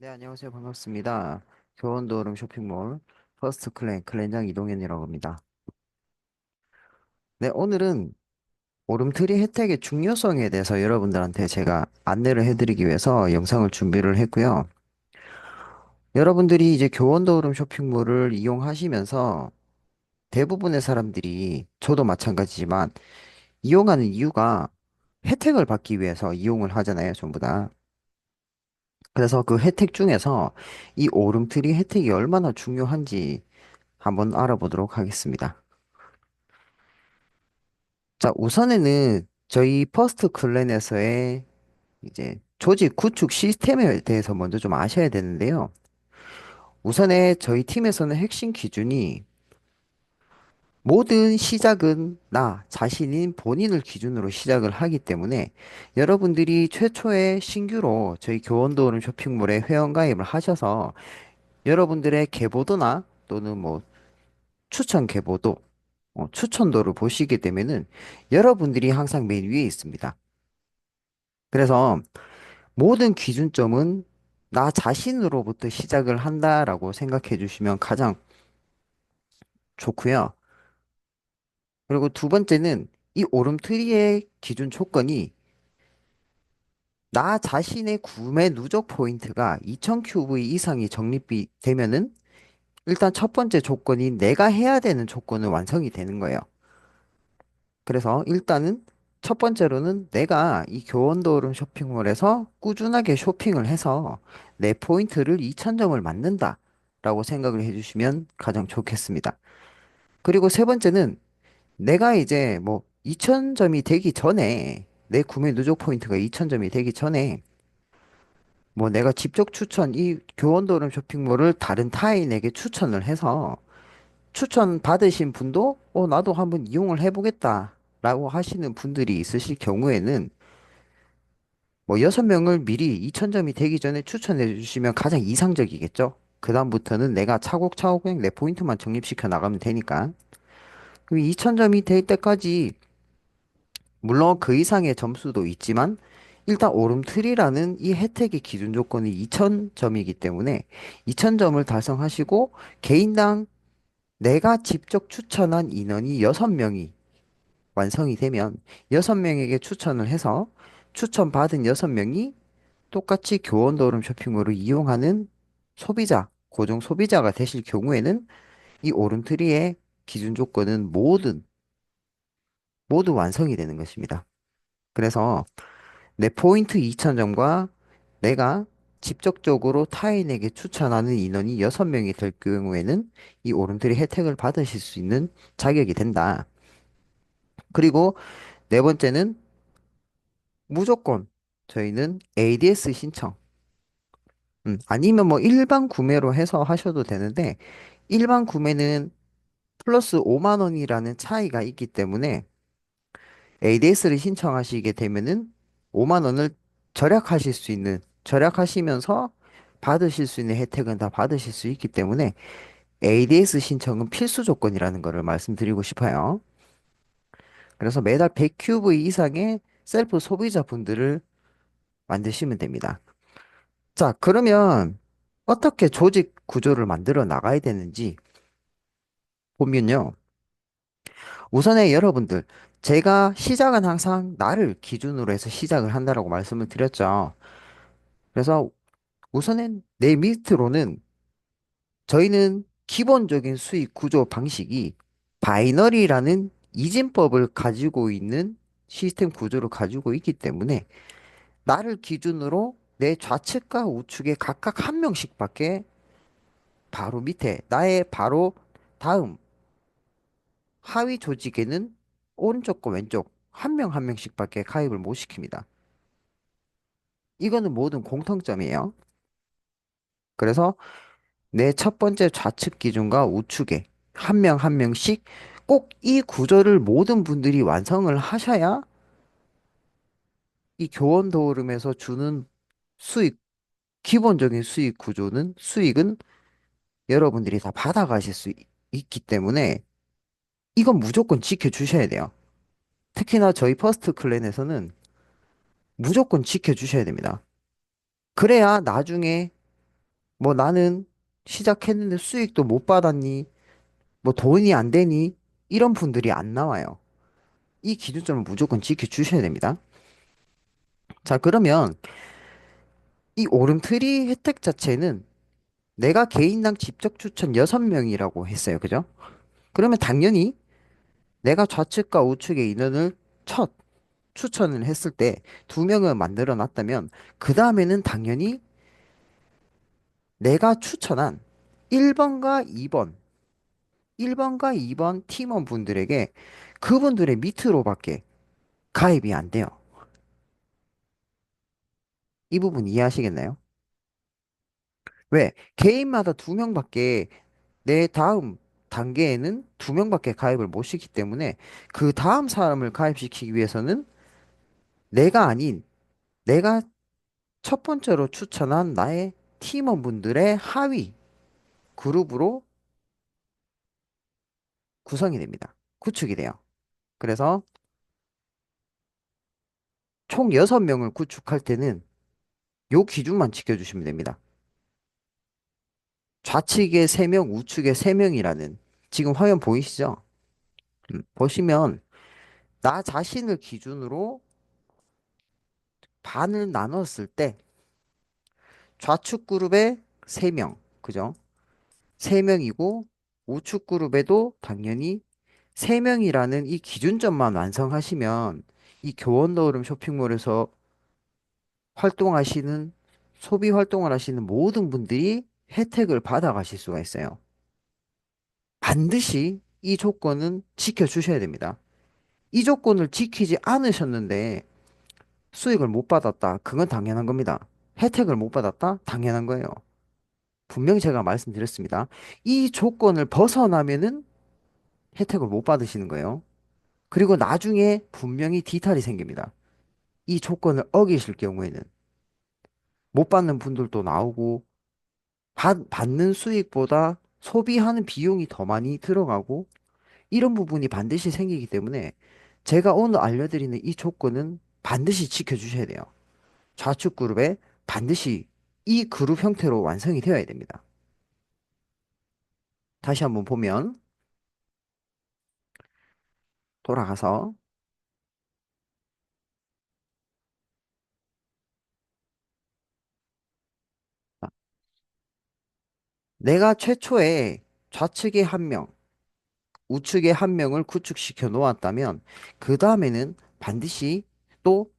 네, 안녕하세요. 반갑습니다. 교원도름 쇼핑몰 퍼스트 클랜장 이동현이라고 합니다. 네, 오늘은 오름트리 혜택의 중요성에 대해서 여러분들한테 제가 안내를 해드리기 위해서 영상을 준비를 했고요. 여러분들이 이제 교원도름 쇼핑몰을 이용하시면서 대부분의 사람들이 저도 마찬가지지만 이용하는 이유가 혜택을 받기 위해서 이용을 하잖아요, 전부 다. 그래서 그 혜택 중에서 이 오름트리 혜택이 얼마나 중요한지 한번 알아보도록 하겠습니다. 자, 우선에는 저희 퍼스트 클랜에서의 이제 조직 구축 시스템에 대해서 먼저 좀 아셔야 되는데요. 우선에 저희 팀에서는 핵심 기준이 모든 시작은 나 자신인 본인을 기준으로 시작을 하기 때문에 여러분들이 최초에 신규로 저희 교원도어른 쇼핑몰에 회원가입을 하셔서 여러분들의 계보도나 또는 뭐 추천 계보도, 추천도를 보시게 되면은 여러분들이 항상 맨 위에 있습니다. 그래서 모든 기준점은 나 자신으로부터 시작을 한다라고 생각해 주시면 가장 좋고요. 그리고 두 번째는 이 오름트리의 기준 조건이 나 자신의 구매 누적 포인트가 2000 큐브 이상이 적립이 되면은 일단 첫 번째 조건이 내가 해야 되는 조건은 완성이 되는 거예요. 그래서 일단은 첫 번째로는 내가 이 교원도어름 쇼핑몰에서 꾸준하게 쇼핑을 해서 내 포인트를 2000점을 맞는다 라고 생각을 해주시면 가장 좋겠습니다. 그리고 세 번째는 내가 이제 뭐 2000점이 되기 전에 내 구매 누적 포인트가 2000점이 되기 전에 뭐 내가 직접 추천 이 교원도어름 쇼핑몰을 다른 타인에게 추천을 해서 추천 받으신 분도 나도 한번 이용을 해보겠다 라고 하시는 분들이 있으실 경우에는 뭐 6명을 미리 2000점이 되기 전에 추천해 주시면 가장 이상적이겠죠. 그다음부터는 내가 차곡차곡 그냥 내 포인트만 적립시켜 나가면 되니까. 그럼 2000점이 될 때까지 물론 그 이상의 점수도 있지만 일단 오름틀이라는 이 혜택의 기준 조건이 2000점이기 때문에 2000점을 달성하시고 개인당 내가 직접 추천한 인원이 6명이 완성이 되면 6명에게 추천을 해서 추천받은 6명이 똑같이 교원도름 쇼핑몰을 이용하는 소비자, 고정 소비자가 되실 경우에는 이 오름트리의 기준 조건은 모두 완성이 되는 것입니다. 그래서 내 포인트 2000점과 내가 직접적으로 타인에게 추천하는 인원이 6명이 될 경우에는 이 오름트리 혜택을 받으실 수 있는 자격이 된다. 그리고 네 번째는 무조건 저희는 ADS 신청. 아니면 뭐 일반 구매로 해서 하셔도 되는데 일반 구매는 플러스 5만 원이라는 차이가 있기 때문에 ADS를 신청하시게 되면은 5만 원을 절약하시면서 받으실 수 있는 혜택은 다 받으실 수 있기 때문에 ADS 신청은 필수 조건이라는 것을 말씀드리고 싶어요. 그래서 매달 100큐브 이상의 셀프 소비자분들을 만드시면 됩니다. 자, 그러면 어떻게 조직 구조를 만들어 나가야 되는지 보면요. 우선에 여러분들, 제가 시작은 항상 나를 기준으로 해서 시작을 한다라고 말씀을 드렸죠. 그래서 우선은 내 밑으로는 저희는 기본적인 수익 구조 방식이 바이너리라는 이진법을 가지고 있는 시스템 구조를 가지고 있기 때문에 나를 기준으로 내 좌측과 우측에 각각 한 명씩밖에 바로 밑에 나의 바로 다음 하위 조직에는 오른쪽과 왼쪽 한 명 한 명씩밖에 가입을 못 시킵니다. 이거는 모든 공통점이에요. 그래서 내 첫 번째 좌측 기준과 우측에 한 명 한 명씩 꼭 이 구조를 모든 분들이 완성을 하셔야 이 교원 도우름에서 주는 수익, 기본적인 수익은 여러분들이 다 받아가실 수 있기 때문에 이건 무조건 지켜주셔야 돼요. 특히나 저희 퍼스트 클랜에서는 무조건 지켜주셔야 됩니다. 그래야 나중에 뭐 나는 시작했는데 수익도 못 받았니? 뭐 돈이 안 되니? 이런 분들이 안 나와요. 이 기준점을 무조건 지켜주셔야 됩니다. 자, 그러면 이 오름트리 혜택 자체는 내가 개인당 직접 추천 6명이라고 했어요. 그죠? 그러면 당연히 내가 좌측과 우측의 인원을 첫 추천을 했을 때 2명을 만들어 놨다면 그 다음에는 당연히 내가 추천한 1번과 2번, 1번과 2번 팀원분들에게 그분들의 밑으로밖에 가입이 안 돼요. 이 부분 이해하시겠나요? 왜? 개인마다 2명밖에 내 다음 단계에는 2명밖에 가입을 못 시키기 때문에 그 다음 사람을 가입시키기 위해서는 내가 아닌 내가 첫 번째로 추천한 나의 팀원분들의 하위 그룹으로 구성이 됩니다. 구축이 돼요. 그래서 총 6명을 구축할 때는 요 기준만 지켜주시면 됩니다. 좌측에 3명, 우측에 3명이라는 지금 화면 보이시죠? 보시면 나 자신을 기준으로 반을 나눴을 때 좌측 그룹에 3명, 그죠? 3명이고 우측 그룹에도 당연히 3명이라는 이 기준점만 완성하시면 이 교원너으름 쇼핑몰에서 활동하시는 소비 활동을 하시는 모든 분들이 혜택을 받아가실 수가 있어요. 반드시 이 조건은 지켜주셔야 됩니다. 이 조건을 지키지 않으셨는데 수익을 못 받았다. 그건 당연한 겁니다. 혜택을 못 받았다? 당연한 거예요. 분명히 제가 말씀드렸습니다. 이 조건을 벗어나면은 혜택을 못 받으시는 거예요. 그리고 나중에 분명히 디탈이 생깁니다. 이 조건을 어기실 경우에는 못 받는 분들도 나오고 받는 수익보다 소비하는 비용이 더 많이 들어가고 이런 부분이 반드시 생기기 때문에 제가 오늘 알려드리는 이 조건은 반드시 지켜주셔야 돼요. 좌측 그룹에 반드시 이 그룹 형태로 완성이 되어야 됩니다. 다시 한번 보면 돌아가서 내가 최초에 좌측에 한 명, 우측에 한 명을 구축시켜 놓았다면 그 다음에는 반드시 또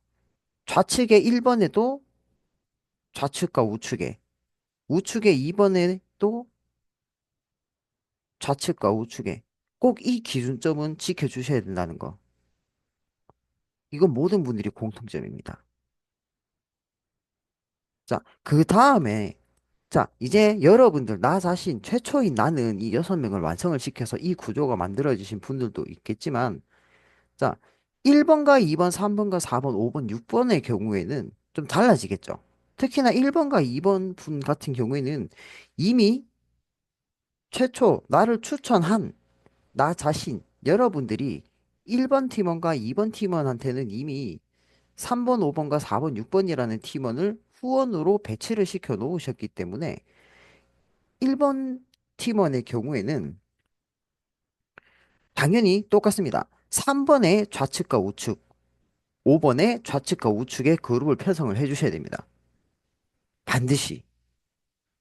좌측에 1번에도 좌측과 우측에 우측에 2번에 또 좌측과 우측에 꼭 이 기준점은 지켜주셔야 된다는 거. 이건 모든 분들이 공통점입니다. 자, 그 다음에 자, 이제 여러분들, 나 자신, 최초인 나는 이 6명을 완성을 시켜서 이 구조가 만들어지신 분들도 있겠지만, 자, 1번과 2번, 3번과 4번, 5번, 6번의 경우에는 좀 달라지겠죠. 특히나 1번과 2번 분 같은 경우에는 이미 최초 나를 추천한 나 자신, 여러분들이 1번 팀원과 2번 팀원한테는 이미 3번, 5번과 4번, 6번이라는 팀원을 후원으로 배치를 시켜 놓으셨기 때문에 1번 팀원의 경우에는 당연히 똑같습니다. 3번의 좌측과 우측, 5번의 좌측과 우측의 그룹을 편성을 해주셔야 됩니다. 반드시.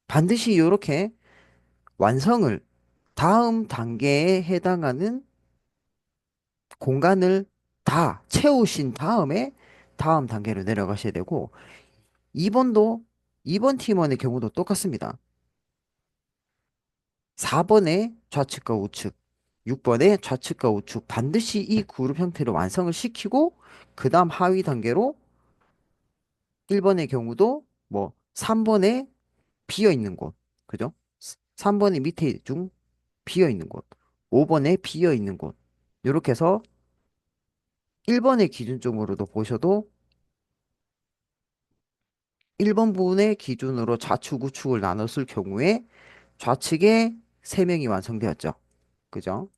반드시 이렇게 완성을 다음 단계에 해당하는 공간을 다 채우신 다음에 다음 단계로 내려가셔야 되고, 2번도, 2번 팀원의 경우도 똑같습니다. 4번의 좌측과 우측, 6번의 좌측과 우측 반드시 이 그룹 형태로 완성을 시키고 그 다음 하위 단계로 1번의 경우도 뭐 3번에 비어 있는 곳, 그죠? 3번의 밑에 중 비어 있는 곳, 5번에 비어 있는 곳 이렇게 해서 1번의 기준점으로도 보셔도 1번 부분의 기준으로 좌측 우측을 나눴을 경우에 좌측에 3명이 완성되었죠. 그죠?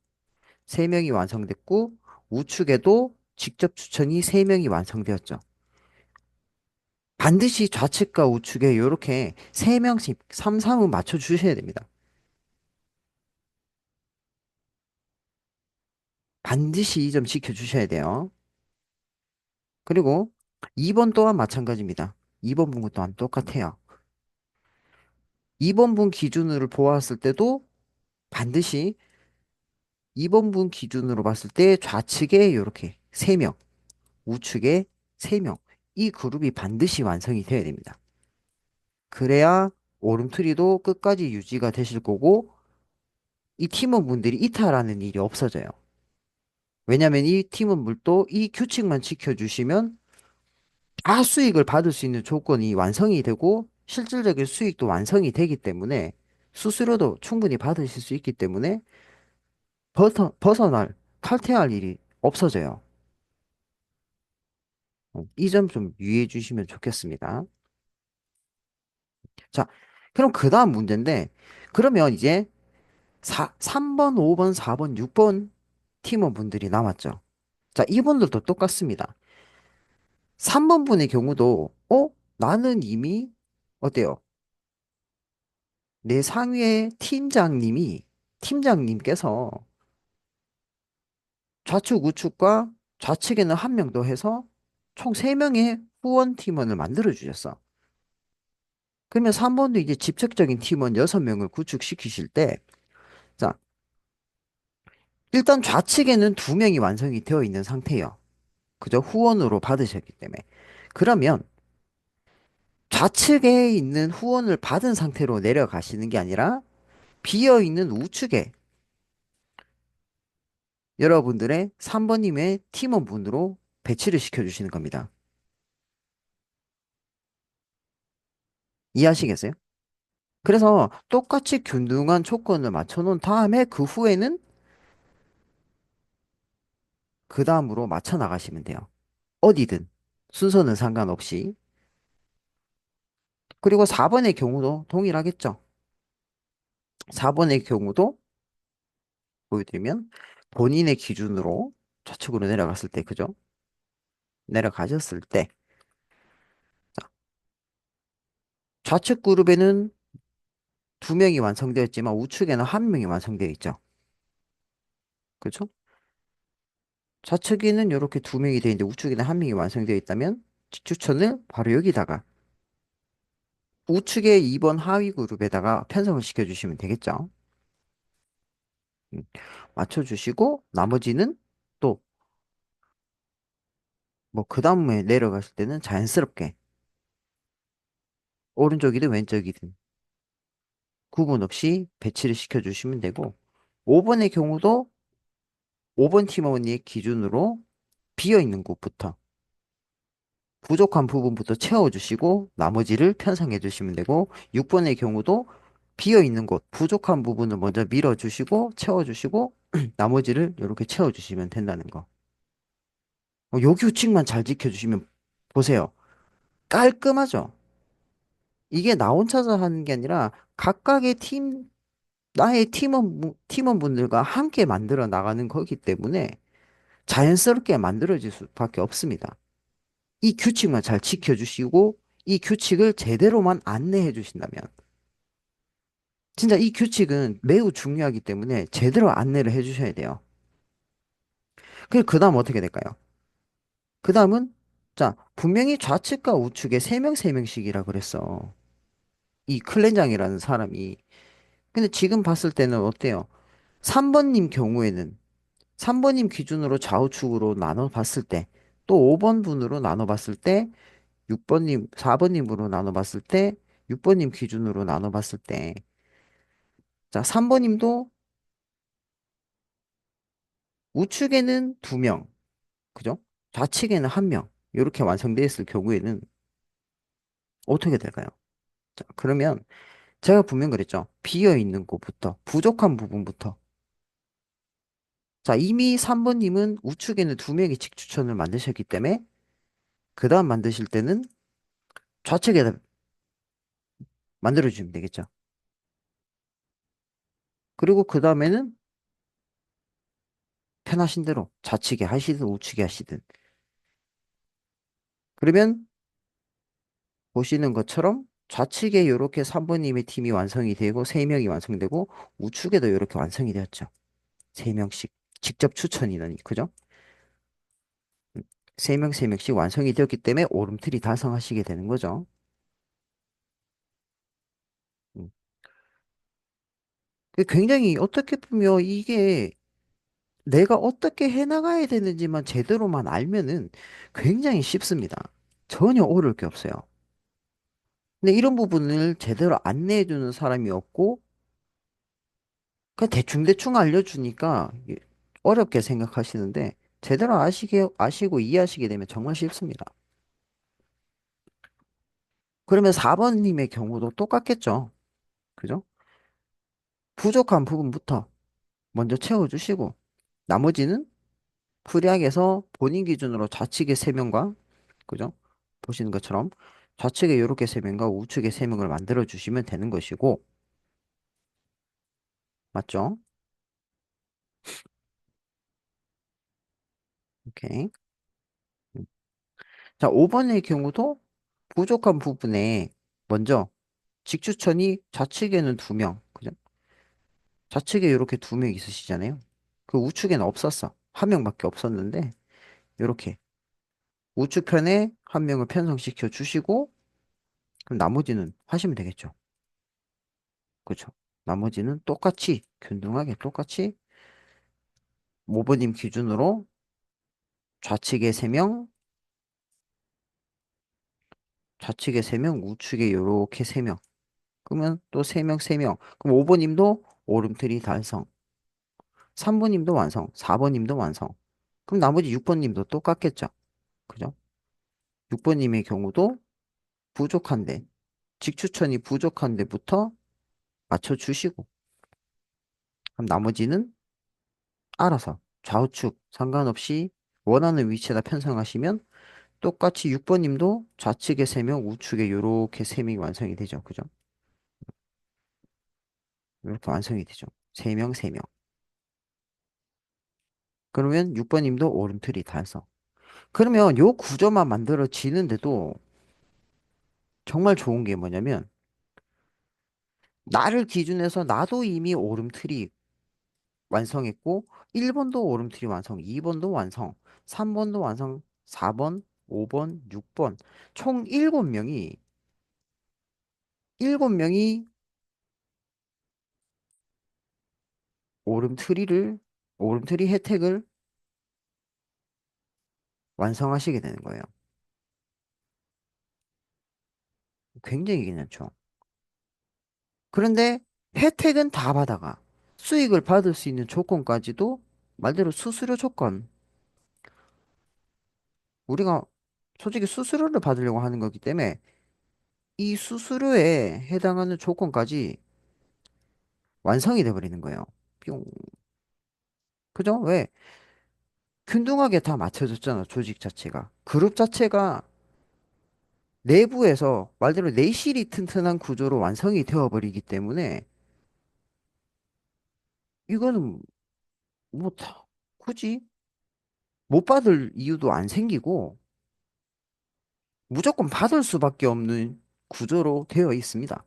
3명이 완성됐고 우측에도 직접 추천이 3명이 완성되었죠. 반드시 좌측과 우측에 이렇게 세명씩 3, 3은 맞춰 주셔야 됩니다. 반드시 이 점 지켜 주셔야 돼요. 그리고 2번 또한 마찬가지입니다. 2번 분과 또한 똑같아요. 2번 분 기준으로 보았을 때도 반드시 2번 분 기준으로 봤을 때 좌측에 이렇게 3명, 우측에 3명. 이 그룹이 반드시 완성이 돼야 됩니다. 그래야 오름트리도 끝까지 유지가 되실 거고 이 팀원분들이 이탈하는 일이 없어져요. 왜냐면 이 팀원들도 이 규칙만 지켜주시면 다 수익을 받을 수 있는 조건이 완성이 되고 실질적인 수익도 완성이 되기 때문에 수수료도 충분히 받으실 수 있기 때문에 벗어날, 탈퇴할 일이 없어져요. 이 점 좀 유의해 주시면 좋겠습니다. 자, 그럼 그 다음 문제인데, 그러면 이제 3번, 5번, 4번, 6번 팀원분들이 남았죠. 자, 이분들도 똑같습니다. 3번 분의 경우도, 나는 이미, 어때요? 내 상위의 팀장님께서 좌측, 우측과 좌측에는 한 명 더 해서 총 3명의 후원 팀원을 만들어 주셨어. 그러면 3번도 이제 직접적인 팀원 6명을 구축시키실 때, 자, 일단 좌측에는 2명이 완성이 되어 있는 상태예요. 그죠? 후원으로 받으셨기 때문에. 그러면 좌측에 있는 후원을 받은 상태로 내려가시는 게 아니라 비어 있는 우측에 여러분들의 3번님의 팀원분으로 배치를 시켜주시는 겁니다. 이해하시겠어요? 그래서 똑같이 균등한 조건을 맞춰놓은 다음에 그 후에는 그 다음으로 맞춰 나가시면 돼요. 어디든 순서는 상관없이. 그리고 4번의 경우도 동일하겠죠. 4번의 경우도 보여드리면 본인의 기준으로 좌측으로 내려갔을 때, 그죠? 내려가셨을 때 좌측 그룹에는 2명이 완성되어 있지만 우측에는 1명이 완성되어 있죠. 그죠? 좌측에는 이렇게 2명이 되어 있는데 우측에는 1명이 완성되어 있다면 추천을 바로 여기다가 우측의 2번 하위 그룹에다가 편성을 시켜주시면 되겠죠. 음, 맞춰주시고 나머지는 또 뭐 그 다음에 내려갔을 때는 자연스럽게 오른쪽이든 왼쪽이든 구분 없이 배치를 시켜주시면 되고 5번의 경우도 5번 팀원의 기준으로 비어있는 곳부터 부족한 부분부터 채워주시고 나머지를 편성해 주시면 되고 6번의 경우도 비어있는 곳 부족한 부분을 먼저 밀어주시고 채워주시고 나머지를 이렇게 채워주시면 된다는 거. 요 규칙만 잘 지켜주시면 보세요. 깔끔하죠? 이게 나 혼자서 하는 게 아니라 각각의 나의 팀원분들과 함께 만들어 나가는 거기 때문에 자연스럽게 만들어질 수밖에 없습니다. 이 규칙만 잘 지켜주시고 이 규칙을 제대로만 안내해 주신다면 진짜 이 규칙은 매우 중요하기 때문에 제대로 안내를 해 주셔야 돼요. 그리고 그 다음 어떻게 될까요? 그 다음은 자 분명히 좌측과 우측에 3명 3명씩이라 그랬어. 이 클렌장이라는 사람이. 근데 지금 봤을 때는 어때요? 3번님 경우에는 3번님 기준으로 좌우측으로 나눠 봤을 때 또 5번 분으로 나눠 봤을 때 6번님, 4번님으로 나눠 봤을 때 6번님 기준으로 나눠 봤을 때 자, 3번님도 우측에는 2명, 그죠? 좌측에는 1명. 이렇게 완성되어 있을 경우에는 어떻게 될까요? 자, 그러면 제가 분명 그랬죠. 비어 있는 곳부터, 부족한 부분부터. 자, 이미 3번님은 우측에는 2명의 직추천을 만드셨기 때문에 그 다음 만드실 때는 좌측에다 만들어주시면 되겠죠. 그리고 그 다음에는 편하신 대로 좌측에 하시든 우측에 하시든. 그러면 보시는 것처럼 좌측에 이렇게 3번님의 팀이 완성이 되고 3명이 완성되고 우측에도 이렇게 완성이 되었죠. 3명씩 직접 추천 인원이 그죠? 음, 3명 3명씩 완성이 되었기 때문에 오름틀이 달성하시게 되는 거죠. 음. 굉장히 어떻게 보면 이게 내가 어떻게 해나가야 되는지만 제대로만 알면은 굉장히 쉽습니다. 전혀 어려울 게 없어요. 근데 이런 부분을 제대로 안내해주는 사람이 없고 그냥 대충대충 알려주니까 어렵게 생각하시는데 제대로 아시고 이해하시게 되면 정말 쉽습니다. 그러면 4번님의 경우도 똑같겠죠. 그죠? 부족한 부분부터 먼저 채워주시고 나머지는 프리하게서 본인 기준으로 좌측에 3명과 그죠? 보시는 것처럼 좌측에 이렇게 3명과 우측에 3명을 만들어 주시면 되는 것이고 맞죠? 오케이. 음. 자, 5번의 경우도 부족한 부분에 먼저 직추천이 좌측에는 2명, 그죠? 좌측에 이렇게 2명 있으시잖아요. 그 우측에는 없었어. 1명밖에 없었는데 이렇게 우측 편에 1명을 편성시켜 주시고 그럼 나머지는 하시면 되겠죠. 그죠? 나머지는 똑같이 균등하게 똑같이 모버님 기준으로 좌측에 3명, 좌측에 3명, 우측에 이렇게 3명. 그러면 또 3명, 3명. 그럼 5번님도 오름트리 달성. 3번님도 완성. 4번님도 완성. 그럼 나머지 6번님도 똑같겠죠. 그죠? 6번님의 경우도 부족한데, 직추천이 부족한 데부터 맞춰주시고, 그럼 나머지는 알아서 좌우측 상관없이 원하는 위치에다 편성하시면 똑같이 6번님도 좌측에 3명, 우측에 요렇게 3명이 완성이 되죠. 그죠? 이렇게 완성이 되죠. 3명, 3명. 그러면 6번님도 오름틀이 달성. 그러면 요 구조만 만들어지는데도 정말 좋은 게 뭐냐면 나를 기준해서 나도 이미 오름틀이 완성했고 1번도 오름틀이 완성, 2번도 완성, 3번도 완성, 4번, 5번, 6번 총 7명이 오름트리를 오름트리 혜택을 완성하시게 되는 거예요. 굉장히 괜찮죠. 그런데 혜택은 다 받아가. 수익을 받을 수 있는 조건까지도 말대로 수수료 조건. 우리가 솔직히 수수료를 받으려고 하는 거기 때문에 이 수수료에 해당하는 조건까지 완성이 돼 버리는 거예요. 뿅. 그죠? 왜? 균등하게 다 맞춰졌잖아, 조직 자체가. 그룹 자체가 내부에서 말대로 내실이 튼튼한 구조로 완성이 되어 버리기 때문에 이거는 뭐 굳이 못 받을 이유도 안 생기고 무조건 받을 수밖에 없는 구조로 되어 있습니다.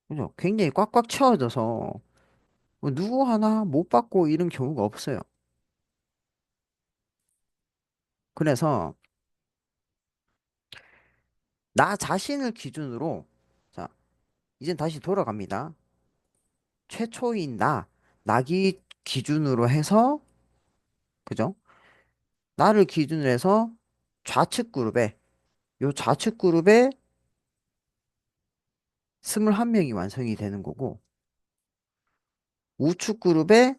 그죠? 굉장히 꽉꽉 채워져서 뭐 누구 하나 못 받고 이런 경우가 없어요. 그래서 나 자신을 기준으로 자, 이젠 다시 돌아갑니다. 최초인 나기 기준으로 해서 그죠? 나를 기준으로 해서 좌측 그룹에 요 좌측 그룹에 21명이 완성이 되는 거고 우측 그룹에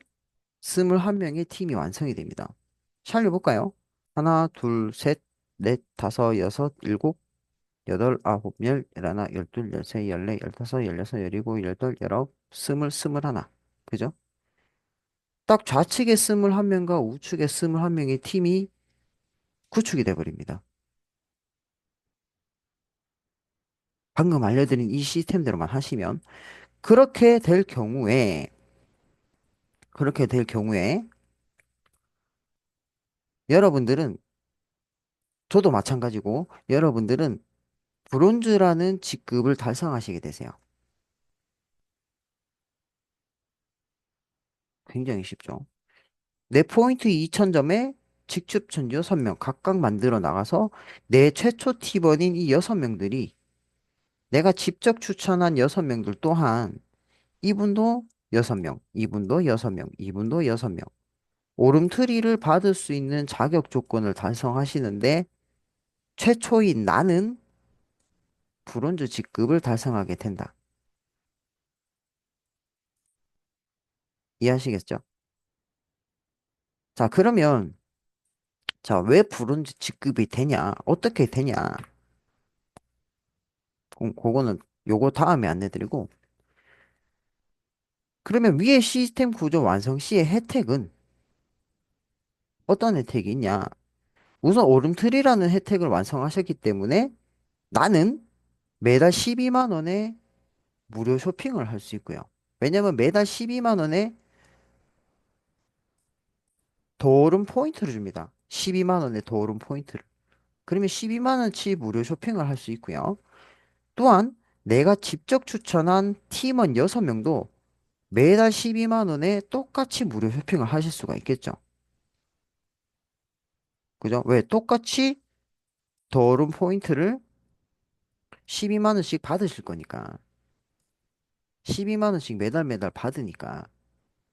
21명의 팀이 완성이 됩니다. 샬려 볼까요? 하나, 둘, 셋, 넷, 다섯, 여섯, 일곱, 여덟, 아홉, 열, 열하나, 열둘, 열세, 열네, 열다섯, 열여섯, 열일곱, 열덟, 열아홉, 스물하나. 그죠? 딱 좌측에 21명과 우측에 21명의 팀이 구축이 돼버립니다. 방금 알려드린 이 시스템대로만 하시면 그렇게 될 경우에 여러분들은 저도 마찬가지고 여러분들은 브론즈라는 직급을 달성하시게 되세요. 굉장히 쉽죠. 내 포인트 2000점에 직추천주 6명 각각 만들어 나가서 내 최초 팀원인 이 6명들이 내가 직접 추천한 6명들 또한 이분도 6명, 이분도 6명, 이분도 6명. 오름트리를 받을 수 있는 자격 조건을 달성하시는데 최초인 나는 브론즈 직급을 달성하게 된다. 이해하시겠죠? 자, 그러면 자, 왜 브론즈 직급이 되냐? 어떻게 되냐? 그거는 요거 다음에 안내드리고 그러면 위의 시스템 구조 완성 시의 혜택은 어떤 혜택이 있냐? 우선 오름트리라는 혜택을 완성하셨기 때문에 나는 매달 12만 원에 무료 쇼핑을 할 수 있고요. 왜냐면 매달 12만 원에 더오름 포인트를 줍니다. 12만 원의 더오름 포인트를. 그러면 12만 원치 무료 쇼핑을 할 수 있고요. 또한 내가 직접 추천한 팀원 6명도 매달 12만 원에 똑같이 무료 쇼핑을 하실 수가 있겠죠. 그죠? 왜? 똑같이 더오름 포인트를 12만 원씩 받으실 거니까. 12만 원씩 매달 매달 받으니까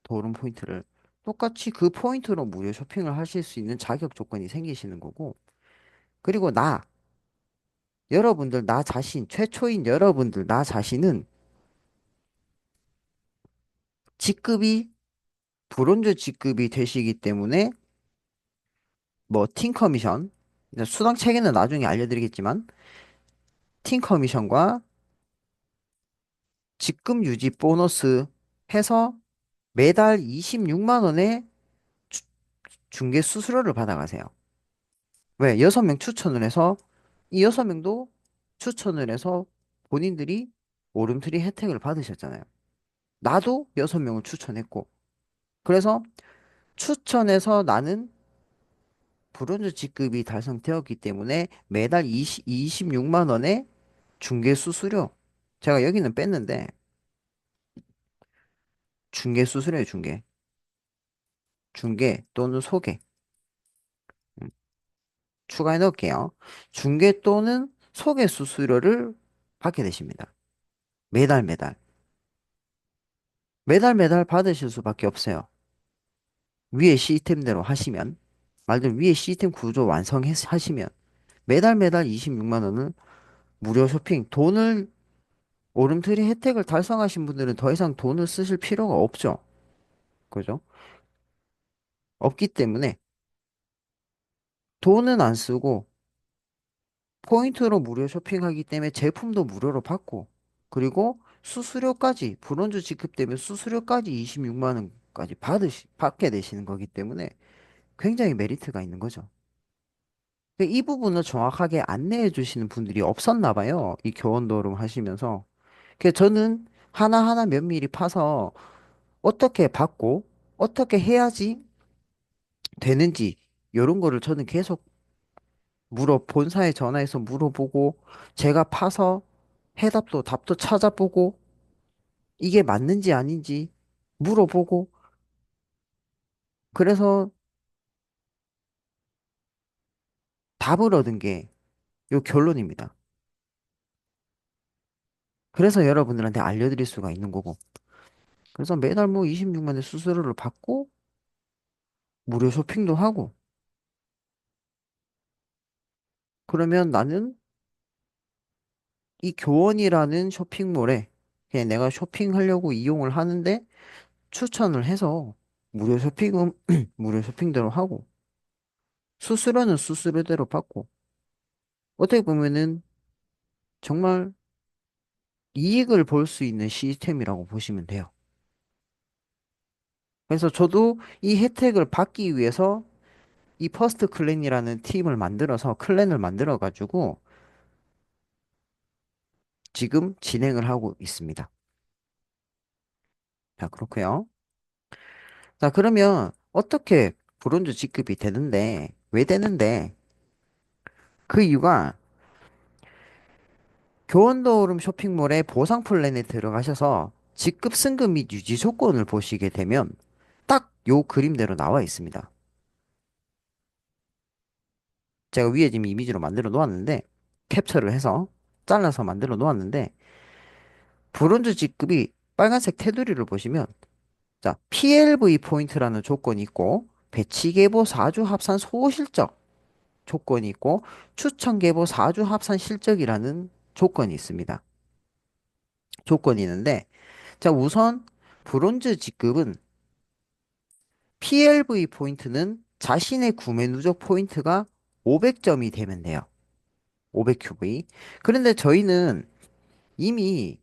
더오름 포인트를 똑같이 그 포인트로 무료 쇼핑을 하실 수 있는 자격 조건이 생기시는 거고. 그리고 여러분들, 나 자신, 최초인 여러분들, 나 자신은 직급이 브론즈 직급이 되시기 때문에 뭐 팀 커미션, 이제 수당 체계는 나중에 알려드리겠지만 팀 커미션과 직급 유지 보너스 해서 매달 26만 원의 중개 수수료를 받아가세요. 왜? 6명 추천을 해서 이 6명도 추천을 해서 본인들이 오름트리 혜택을 받으셨잖아요. 나도 6명을 추천했고. 그래서 추천해서 나는 브론즈 직급이 달성되었기 때문에 매달 26만 원의 중개 수수료. 제가 여기는 뺐는데 중개 수수료예요, 중개. 중개 또는 소개. 음, 추가해 넣을게요. 중개 또는 소개 수수료를 받게 되십니다. 매달 매달. 매달 매달 받으실 수밖에 없어요. 위에 시스템대로 하시면, 말든 위에 시스템 구조 완성하시면 매달 매달 26만 원을 무료 쇼핑, 오름트리 혜택을 달성하신 분들은 더 이상 돈을 쓰실 필요가 없죠. 그죠? 없기 때문에 돈은 안 쓰고 포인트로 무료 쇼핑하기 때문에 제품도 무료로 받고 그리고 수수료까지 브론즈 지급되면 수수료까지 26만 원까지 받게 되시는 거기 때문에 굉장히 메리트가 있는 거죠. 근데 이 부분을 정확하게 안내해 주시는 분들이 없었나 봐요. 이 교원도름 하시면서. 그래서 저는 하나하나 면밀히 파서 어떻게 받고 어떻게 해야지 되는지 이런 거를 저는 계속 본사에 전화해서 물어보고 제가 파서 해답도 답도 찾아보고 이게 맞는지 아닌지 물어보고 그래서 답을 얻은 게 요 결론입니다. 그래서 여러분들한테 알려드릴 수가 있는 거고. 그래서 매달 뭐 26만 원 수수료를 받고 무료 쇼핑도 하고 그러면 나는 이 교원이라는 쇼핑몰에 그냥 내가 쇼핑하려고 이용을 하는데 추천을 해서 무료 쇼핑은 무료 쇼핑대로 하고 수수료는 수수료대로 받고 어떻게 보면은 정말 이익을 볼 수 있는 시스템이라고 보시면 돼요. 그래서 저도 이 혜택을 받기 위해서 이 퍼스트 클랜이라는 팀을 만들어서 클랜을 만들어 가지고 지금 진행을 하고 있습니다. 자, 그렇고요. 자, 그러면 어떻게 브론즈 직급이 되는데 왜 되는데 그 이유가 교원도우름 쇼핑몰의 보상 플랜에 들어가셔서 직급 승급 및 유지 조건을 보시게 되면 딱 요 그림대로 나와 있습니다. 제가 위에 지금 이미지로 만들어 놓았는데 캡처를 해서 잘라서 만들어 놓았는데 브론즈 직급이 빨간색 테두리를 보시면 자, PLV 포인트라는 조건이 있고 배치계보 4주 합산 소실적 조건이 있고 추천계보 4주 합산 실적이라는 조건이 있습니다. 조건이 있는데 자, 우선 브론즈 직급은 PLV 포인트는 자신의 구매 누적 포인트가 500점이 되면 돼요. 500QV. 그런데 저희는 이미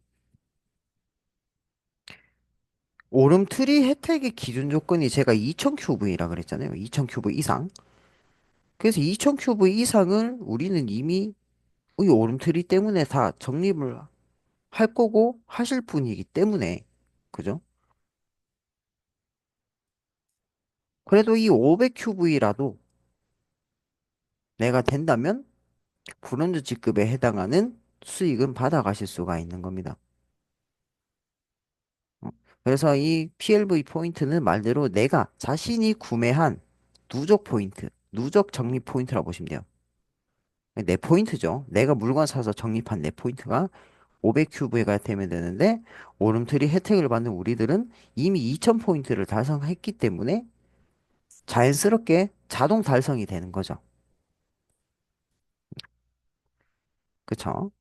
오름트리 혜택의 기준 조건이 제가 2000QV라 그랬잖아요. 2000QV 이상. 그래서 2000QV 이상을 우리는 이미 이 오름트리 때문에 다 적립을 할 거고 하실 분이기 때문에 그죠? 그래도 이 500QV라도 내가 된다면 브론즈 직급에 해당하는 수익은 받아가실 수가 있는 겁니다. 어, 그래서 이 PLV 포인트는 말대로 내가 자신이 구매한 누적 포인트, 누적 적립 포인트라고 보시면 돼요. 내 포인트죠. 내가 물건 사서 적립한 내 포인트가 500큐브가 되면 되는데 오름트리 혜택을 받는 우리들은 이미 2000포인트를 달성했기 때문에 자연스럽게 자동 달성이 되는 거죠. 그쵸?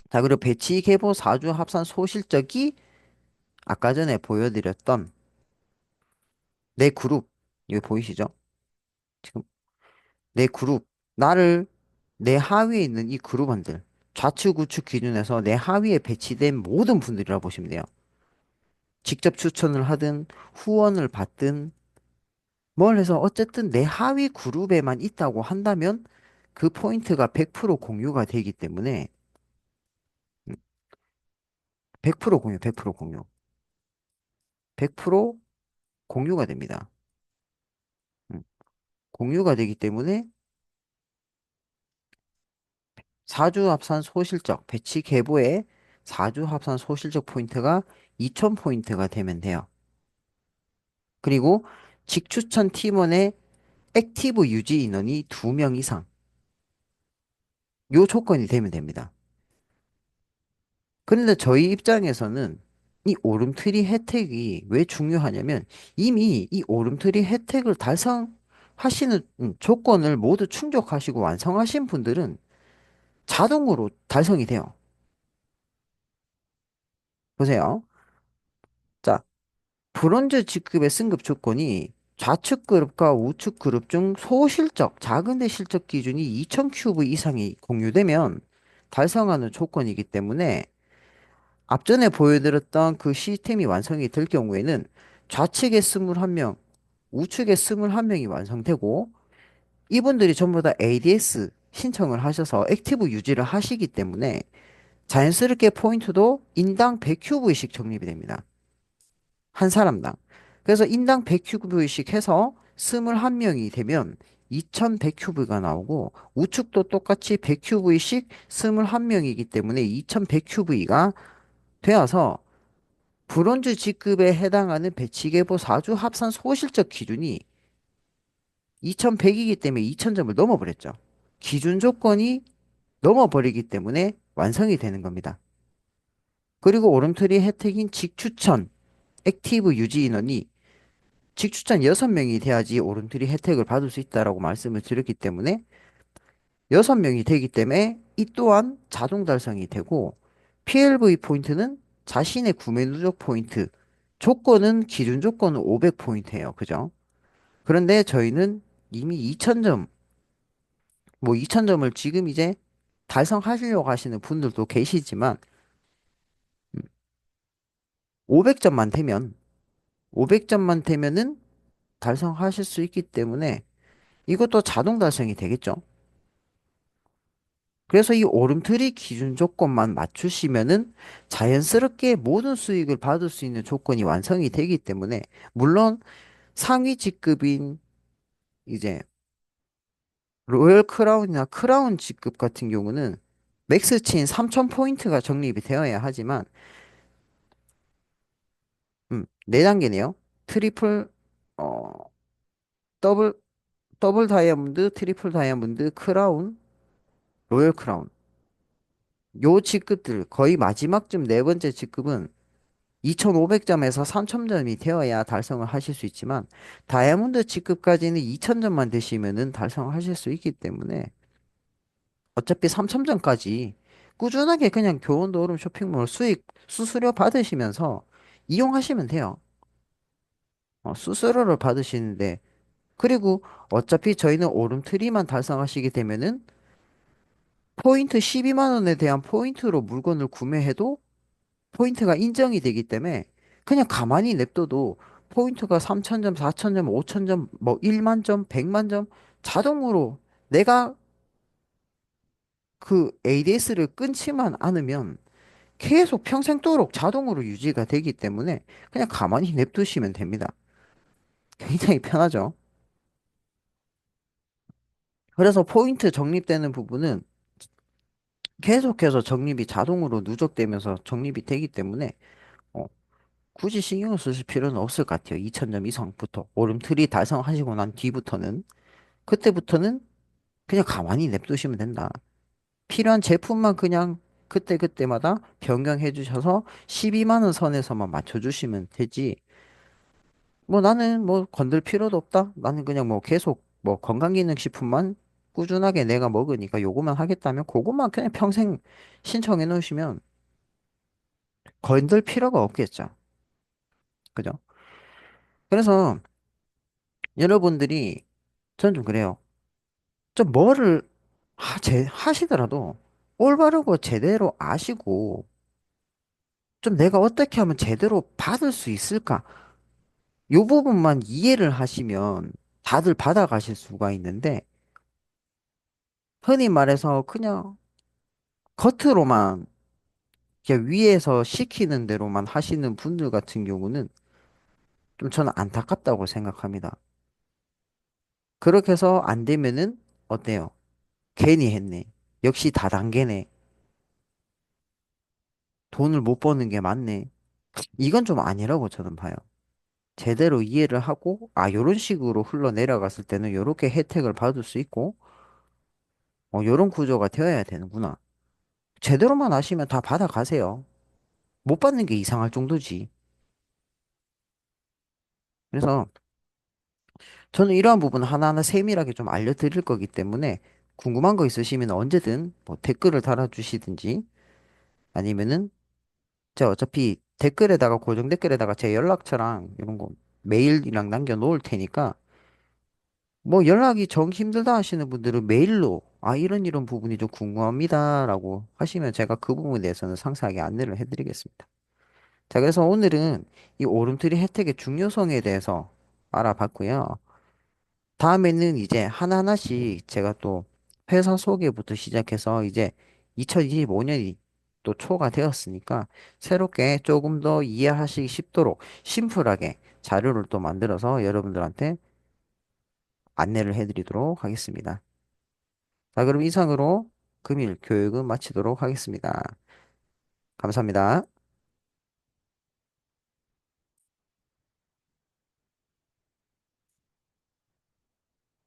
자, 그리고 배치 계보 4주 합산 소실적이 아까 전에 보여드렸던 내 그룹, 이거 보이시죠? 지금 내 그룹, 나를 내 하위에 있는 이 그룹원들, 좌측, 우측 기준에서 내 하위에 배치된 모든 분들이라 보시면 돼요. 직접 추천을 하든 후원을 받든 뭘 해서 어쨌든 내 하위 그룹에만 있다고 한다면 그 포인트가 100% 공유가 되기 때문에 100% 공유, 100% 공유, 100% 공유가 됩니다. 음, 공유가 되기 때문에 4주 합산 소실적, 배치 계보에 4주 합산 소실적 포인트가 2000포인트가 되면 돼요. 그리고 직추천 팀원의 액티브 유지 인원이 2명 이상. 요 조건이 되면 됩니다. 그런데 저희 입장에서는 이 오름트리 혜택이 왜 중요하냐면 이미 이 오름트리 혜택을 달성하시는 조건을 모두 충족하시고 완성하신 분들은 자동으로 달성이 돼요. 보세요. 자, 브론즈 직급의 승급 조건이 좌측 그룹과 우측 그룹 중 소실적, 작은 데 실적 기준이 2000큐브 이상이 공유되면 달성하는 조건이기 때문에 앞전에 보여드렸던 그 시스템이 완성이 될 경우에는 좌측에 21명, 우측에 21명이 완성되고 이분들이 전부 다 ADS 신청을 하셔서 액티브 유지를 하시기 때문에 자연스럽게 포인트도 인당 100큐브씩 적립이 됩니다. 한 사람당. 그래서 인당 100큐브씩 해서 21명이 되면 2100큐브가 나오고 우측도 똑같이 100큐브씩 21명이기 때문에 2100큐브가 되어서 브론즈 직급에 해당하는 배치계보 4주 합산 소실적 기준이 2100이기 때문에 2000점을 넘어버렸죠. 기준 조건이 넘어버리기 때문에 완성이 되는 겁니다. 그리고 오름트리 혜택인 직추천, 액티브 유지 인원이 직추천 6명이 돼야지 오름트리 혜택을 받을 수 있다라고 말씀을 드렸기 때문에 6명이 되기 때문에 이 또한 자동 달성이 되고 PLV 포인트는 자신의 구매 누적 포인트 조건은 기준 조건은 500포인트예요. 그죠? 그런데 저희는 이미 2000점 뭐 2000점을 지금 이제 달성하시려고 하시는 분들도 계시지만 500점만 되면 500점만 되면은 달성하실 수 있기 때문에 이것도 자동 달성이 되겠죠. 그래서 이 오름트리 기준 조건만 맞추시면은 자연스럽게 모든 수익을 받을 수 있는 조건이 완성이 되기 때문에 물론 상위 직급인 이제 로열 크라운이나 크라운 직급 같은 경우는 맥스치인 3,000포인트가 적립이 되어야 하지만, 4단계네요. 트리플, 어, 더블, 더블 다이아몬드, 트리플 다이아몬드, 크라운, 로열 크라운. 요 직급들, 거의 마지막쯤 네 번째 직급은 2,500점에서 3,000점이 되어야 달성을 하실 수 있지만, 다이아몬드 직급까지는 2,000점만 되시면은 달성을 하실 수 있기 때문에, 어차피 3,000점까지 꾸준하게 그냥 교원도 오름 쇼핑몰 수수료 받으시면서 이용하시면 돼요. 수수료를 받으시는데, 그리고 어차피 저희는 오름트리만 달성하시게 되면은 포인트 12만 원에 대한 포인트로 물건을 구매해도 포인트가 인정이 되기 때문에 그냥 가만히 냅둬도 포인트가 3,000점, 4,000점, 5,000점, 뭐 1만 점, 100만 점 자동으로 내가 그 ADS를 끊지만 않으면 계속 평생도록 자동으로 유지가 되기 때문에 그냥 가만히 냅두시면 됩니다. 굉장히 편하죠. 그래서 포인트 적립되는 부분은 계속해서 적립이 자동으로 누적되면서 적립이 되기 때문에 어, 굳이 신경을 쓰실 필요는 없을 것 같아요. 2,000점 이상부터 오름틀이 달성하시고 난 뒤부터는 그때부터는 그냥 가만히 냅두시면 된다. 필요한 제품만 그냥 그때그때마다 변경해 주셔서 12만 원 선에서만 맞춰주시면 되지. 뭐 나는 뭐 건들 필요도 없다. 나는 그냥 뭐 계속 뭐 건강기능식품만 꾸준하게 내가 먹으니까 요거만 하겠다면 그것만 그냥 평생 신청해 놓으시면 건들 필요가 없겠죠. 그죠? 그래서 여러분들이 전 좀 그래요. 좀 뭐를 하시더라도 올바르고 제대로 아시고 좀 내가 어떻게 하면 제대로 받을 수 있을까? 요 부분만 이해를 하시면 다들 받아가실 수가 있는데 흔히 말해서 그냥 겉으로만 그냥 위에서 시키는 대로만 하시는 분들 같은 경우는 좀 저는 안타깝다고 생각합니다. 그렇게 해서 안 되면은 어때요? 괜히 했네. 역시 다단계네. 돈을 못 버는 게 맞네. 이건 좀 아니라고 저는 봐요. 제대로 이해를 하고, 아, 요런 식으로 흘러내려갔을 때는 요렇게 혜택을 받을 수 있고, 요런 구조가 되어야 되는구나. 제대로만 하시면 다 받아가세요. 못 받는 게 이상할 정도지. 그래서 저는 이러한 부분 하나하나 세밀하게 좀 알려드릴 거기 때문에 궁금한 거 있으시면 언제든 뭐 댓글을 달아주시든지 아니면은 제가 어차피 댓글에다가 고정 댓글에다가 제 연락처랑 이런 거 메일이랑 남겨놓을 테니까 뭐 연락이 정 힘들다 하시는 분들은 메일로 아 이런 부분이 좀 궁금합니다라고 하시면 제가 그 부분에 대해서는 상세하게 안내를 해드리겠습니다. 자 그래서 오늘은 이 오름트리 혜택의 중요성에 대해서 알아봤고요. 다음에는 이제 하나하나씩 제가 또 회사 소개부터 시작해서 이제 2025년이 또 초가 되었으니까 새롭게 조금 더 이해하시기 쉽도록 심플하게 자료를 또 만들어서 여러분들한테 안내를 해드리도록 하겠습니다. 자, 그럼 이상으로 금일 교육은 마치도록 하겠습니다. 감사합니다.